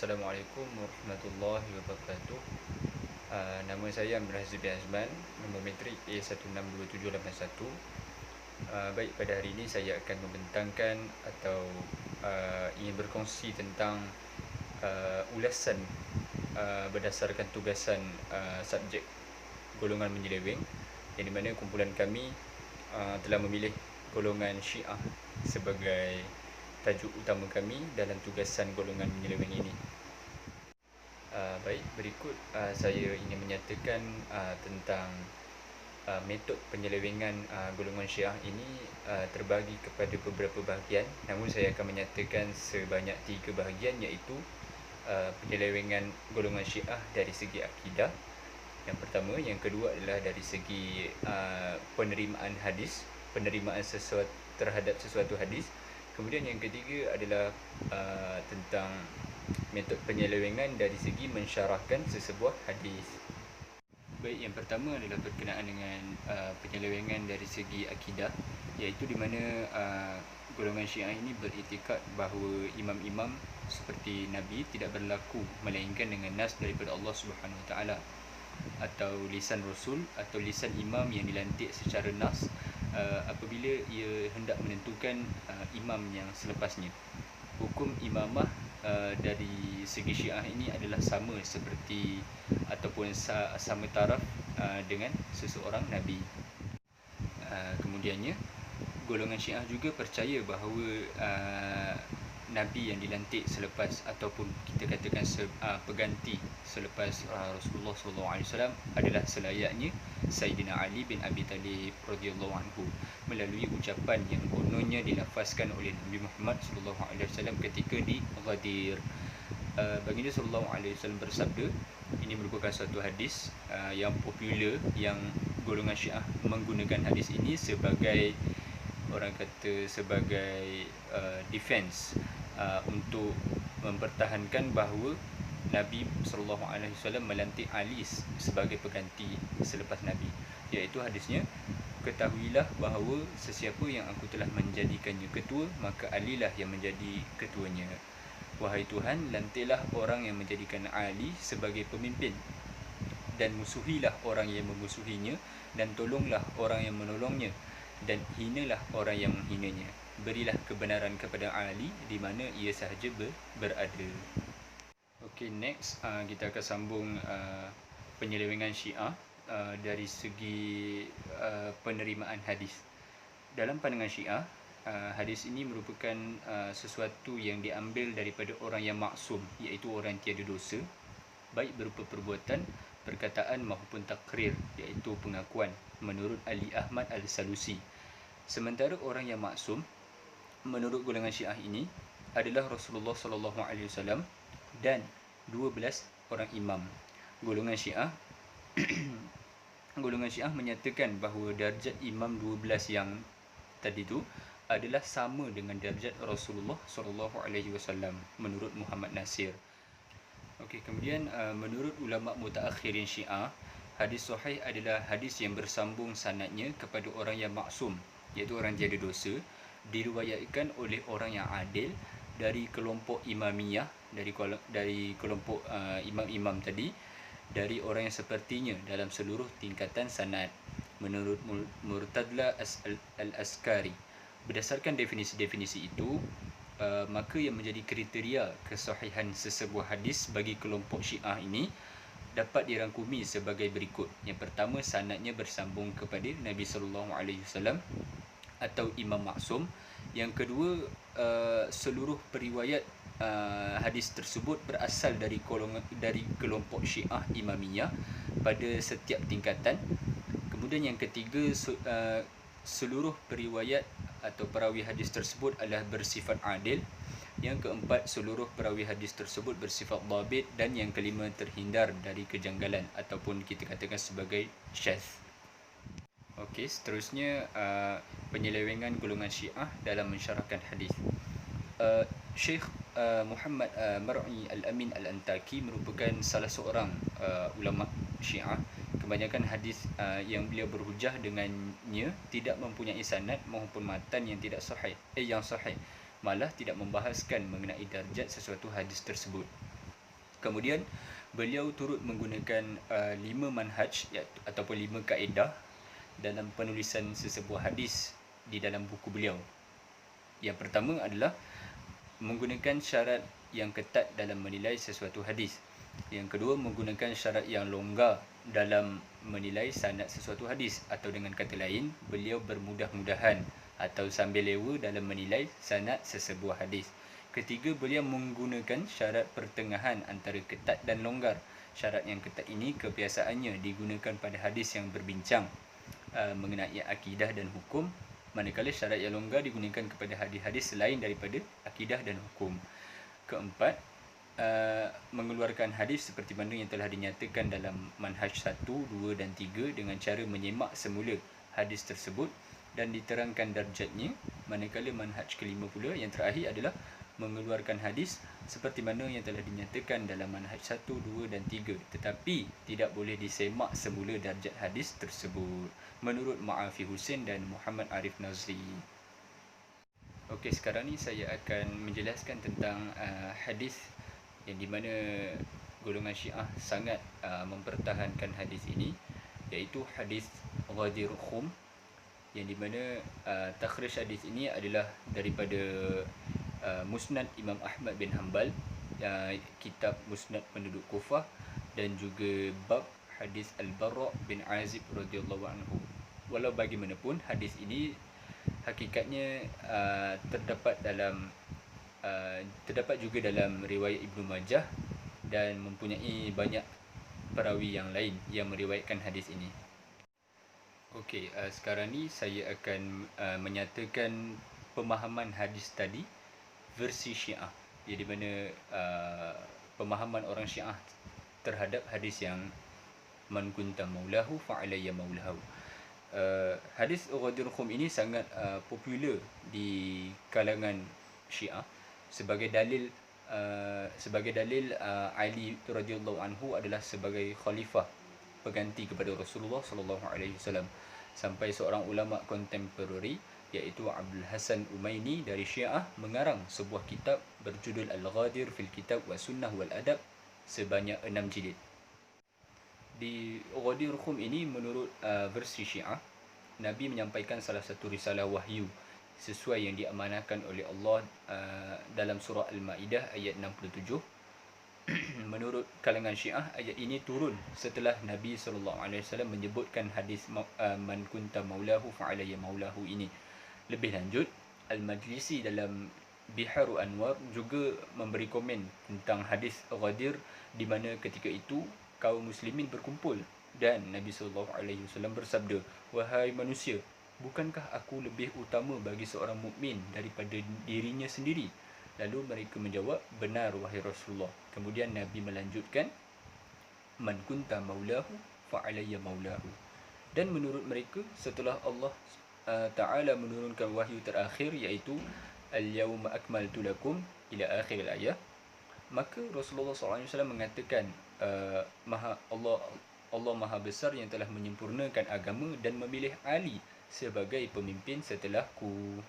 Assalamualaikum warahmatullahi wabarakatuh. Nama saya Amir Hazib Azman, nombor metrik A162781. Baik, pada hari ini saya akan membentangkan atau ingin berkongsi tentang ulasan berdasarkan tugasan subjek golongan menyeleweng, yang di mana kumpulan kami telah memilih golongan Syiah sebagai tajuk utama kami dalam tugasan golongan menyeleweng ini. Baik, berikut saya ingin menyatakan tentang metod penyelewengan golongan Syiah ini terbagi kepada beberapa bahagian. Namun saya akan menyatakan sebanyak 3 bahagian, iaitu penyelewengan golongan Syiah dari segi akidah yang pertama, yang kedua adalah dari segi penerimaan hadis, penerimaan terhadap sesuatu hadis. Kemudian yang ketiga adalah tentang metod penyelewengan dari segi mensyarahkan sesebuah hadis. Baik, yang pertama adalah berkenaan dengan penyelewengan dari segi akidah, iaitu di mana golongan Syiah ini beriktikad bahawa imam-imam seperti Nabi tidak berlaku melainkan dengan nas daripada Allah Subhanahu Wa Taala, atau lisan Rasul atau lisan imam yang dilantik secara nas apabila ia hendak menentukan imam yang selepasnya. Hukum imamah dari segi Syiah ini adalah sama seperti ataupun sama taraf dengan seseorang Nabi. Kemudiannya, golongan Syiah juga percaya bahawa Nabi yang dilantik selepas ataupun kita katakan pengganti selepas Rasulullah SAW adalah selayaknya Sayyidina Ali bin Abi Talib radhiyallahu anhu, melalui ucapan yang kononnya dilafazkan oleh Nabi Muhammad SAW ketika di Ghadir. Baginda SAW bersabda, ini merupakan satu hadis yang popular, yang golongan Syiah menggunakan hadis ini sebagai, orang kata, sebagai defense untuk mempertahankan bahawa Nabi SAW melantik Ali sebagai pengganti selepas Nabi. Iaitu hadisnya, ketahuilah bahawa sesiapa yang aku telah menjadikannya ketua, maka Ali lah yang menjadi ketuanya. Wahai Tuhan, lantiklah orang yang menjadikan Ali sebagai pemimpin, dan musuhilah orang yang memusuhinya, dan tolonglah orang yang menolongnya, dan hinalah orang yang menghinanya. Berilah kebenaran kepada Ali di mana ia sahaja berada. Okey, next kita akan sambung penyelewengan Syiah dari segi penerimaan hadis. Dalam pandangan Syiah, hadis ini merupakan sesuatu yang diambil daripada orang yang maksum, iaitu orang yang tiada dosa, baik berupa perbuatan, perkataan maupun takrir, iaitu pengakuan, menurut Ali Ahmad Al-Salusi. Sementara orang yang maksum menurut golongan Syiah ini adalah Rasulullah SAW dan 12 orang imam. Golongan Syiah golongan Syiah menyatakan bahawa darjat imam 12 yang tadi itu adalah sama dengan darjat Rasulullah SAW menurut Muhammad Nasir. Okey, kemudian menurut ulama mutaakhirin Syiah, hadis sahih adalah hadis yang bersambung sanadnya kepada orang yang maksum, iaitu orang tiada dosa, diriwayatkan oleh orang yang adil dari kelompok imamiyah, dari kelompok imam-imam tadi, dari orang yang sepertinya dalam seluruh tingkatan sanad, menurut Murtadla Al-Askari. Berdasarkan definisi-definisi itu, maka yang menjadi kriteria kesahihan sesebuah hadis bagi kelompok Syiah ini dapat dirangkumi sebagai berikut. Yang pertama, sanadnya bersambung kepada Nabi SAW atau imam maksum. Yang kedua, seluruh periwayat hadis tersebut berasal dari kelompok Syiah Imamiyah pada setiap tingkatan. Kemudian yang ketiga, seluruh periwayat atau perawi hadis tersebut adalah bersifat adil. Yang keempat, seluruh perawi hadis tersebut bersifat dhabit. Dan yang kelima, terhindar dari kejanggalan ataupun kita katakan sebagai syadz. Okey, seterusnya penyelewengan golongan Syiah dalam mensyarahkan hadis. Syekh Muhammad Mar'i Al-Amin Al-Antaki merupakan salah seorang ulama Syiah. Kebanyakan hadis yang beliau berhujah dengannya tidak mempunyai sanad maupun matan yang tidak sahih, yang sahih, malah tidak membahaskan mengenai darjat sesuatu hadis tersebut. Kemudian beliau turut menggunakan 5 manhaj ataupun 5 kaedah dalam penulisan sesebuah hadis di dalam buku beliau. Yang pertama adalah menggunakan syarat yang ketat dalam menilai sesuatu hadis. Yang kedua, menggunakan syarat yang longgar dalam menilai sanad sesuatu hadis, atau dengan kata lain, beliau bermudah-mudahan atau sambil lewa dalam menilai sanad sesebuah hadis. Ketiga, beliau menggunakan syarat pertengahan antara ketat dan longgar. Syarat yang ketat ini kebiasaannya digunakan pada hadis yang berbincang mengenai akidah dan hukum, manakala syarat yang longgar digunakan kepada hadis-hadis selain daripada akidah dan hukum. Keempat, mengeluarkan hadis seperti mana yang telah dinyatakan dalam manhaj 1, 2 dan 3 dengan cara menyemak semula hadis tersebut dan diterangkan darjatnya, manakala manhaj kelima pula yang terakhir adalah mengeluarkan hadis seperti mana yang telah dinyatakan dalam manhaj 1, 2 dan 3, tetapi tidak boleh disemak semula darjat hadis tersebut, menurut Ma'afi Hussein dan Muhammad Arif Nazri. Okey, sekarang ni saya akan menjelaskan tentang hadis yang di mana golongan Syiah sangat mempertahankan hadis ini, iaitu hadis Ghadir Khum, yang di mana takhrij hadis ini adalah daripada Musnad Imam Ahmad bin Hanbal, kitab Musnad penduduk Kufah, dan juga bab hadis Al-Bara' bin Azib radhiyallahu anhu. Walau bagaimanapun, hadis ini hakikatnya terdapat juga dalam riwayat Ibnu Majah dan mempunyai banyak perawi yang lain yang meriwayatkan hadis ini. Okey, sekarang ni saya akan menyatakan pemahaman hadis tadi versi Syiah, di mana pemahaman orang Syiah terhadap hadis yang man kunta maulahu fa alayya maulahu. Hadis Ghadir Khum ini sangat popular di kalangan Syiah sebagai dalil Ali radhiyallahu anhu adalah sebagai khalifah pengganti kepada Rasulullah sallallahu alaihi wasallam, sampai seorang ulama kontemporari iaitu Abdul Hasan Umaini dari Syiah mengarang sebuah kitab berjudul Al-Ghadir fil Kitab wa Sunnah wal Adab sebanyak 6 jilid. Di Ghadir Khum ini, menurut versi Syiah, Nabi menyampaikan salah satu risalah wahyu sesuai yang diamanahkan oleh Allah dalam surah Al-Maidah ayat 67. Menurut kalangan Syiah, ayat ini turun setelah Nabi SAW menyebutkan hadis man kunta maulahu fa alayya maulahu ini. Lebih lanjut, Al-Majlisi dalam Biharu Anwar juga memberi komen tentang hadis Ghadir, di mana ketika itu kaum muslimin berkumpul dan Nabi SAW bersabda, "Wahai manusia, bukankah aku lebih utama bagi seorang mukmin daripada dirinya sendiri?" Lalu mereka menjawab, "Benar wahai Rasulullah." Kemudian Nabi melanjutkan, "Man kunta maulahu fa alayya maulahu." Dan menurut mereka, setelah Allah Ta'ala menurunkan wahyu terakhir, iaitu Al-yawma akmaltu lakum ila akhir al-ayah, maka Rasulullah SAW mengatakan, Allah Maha Besar yang telah menyempurnakan agama dan memilih Ali sebagai pemimpin setelahku.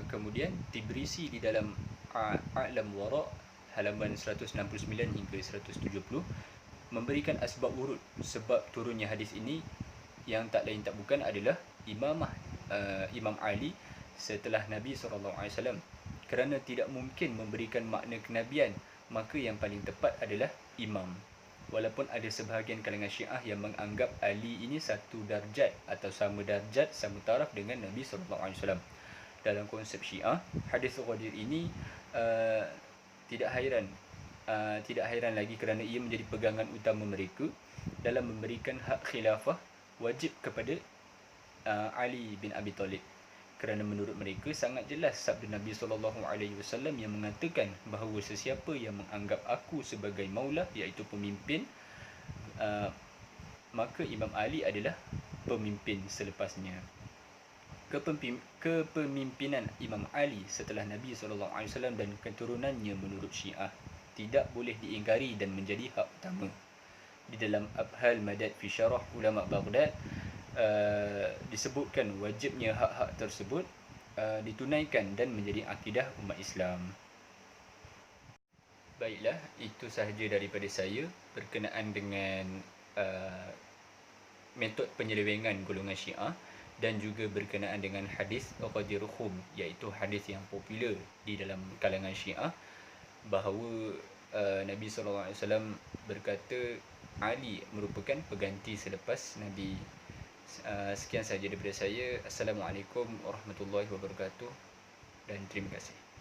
Kemudian Tibrisi di dalam A'lam Wara halaman 169 hingga 170 memberikan asbab urut sebab turunnya hadis ini, yang tak lain tak bukan adalah Imam Ali setelah Nabi SAW. Kerana tidak mungkin memberikan makna kenabian, maka yang paling tepat adalah imam. Walaupun ada sebahagian kalangan Syiah yang menganggap Ali ini satu darjat atau sama darjat, sama taraf dengan Nabi SAW. Dalam konsep Syiah, hadis Ghadir ini tidak hairan lagi kerana ia menjadi pegangan utama mereka dalam memberikan hak khilafah wajib kepada Ali bin Abi Talib. Kerana menurut mereka sangat jelas sabda Nabi SAW yang mengatakan bahawa sesiapa yang menganggap aku sebagai maulah, iaitu pemimpin, maka Imam Ali adalah pemimpin selepasnya. Kepemimpinan Imam Ali setelah Nabi SAW dan keturunannya menurut Syiah tidak boleh diingkari dan menjadi hak utama. Di dalam Abhal Madad fi Syarah Ulama Baghdad disebutkan wajibnya hak-hak tersebut ditunaikan dan menjadi akidah umat Islam. Baiklah, itu sahaja daripada saya berkenaan dengan metod penyelewengan golongan Syiah dan juga berkenaan dengan hadis Ghadir Khum, iaitu hadis yang popular di dalam kalangan Syiah bahawa Nabi SAW berkata Ali merupakan pengganti selepas Nabi. Sekian sahaja daripada saya. Assalamualaikum warahmatullahi wabarakatuh dan terima kasih.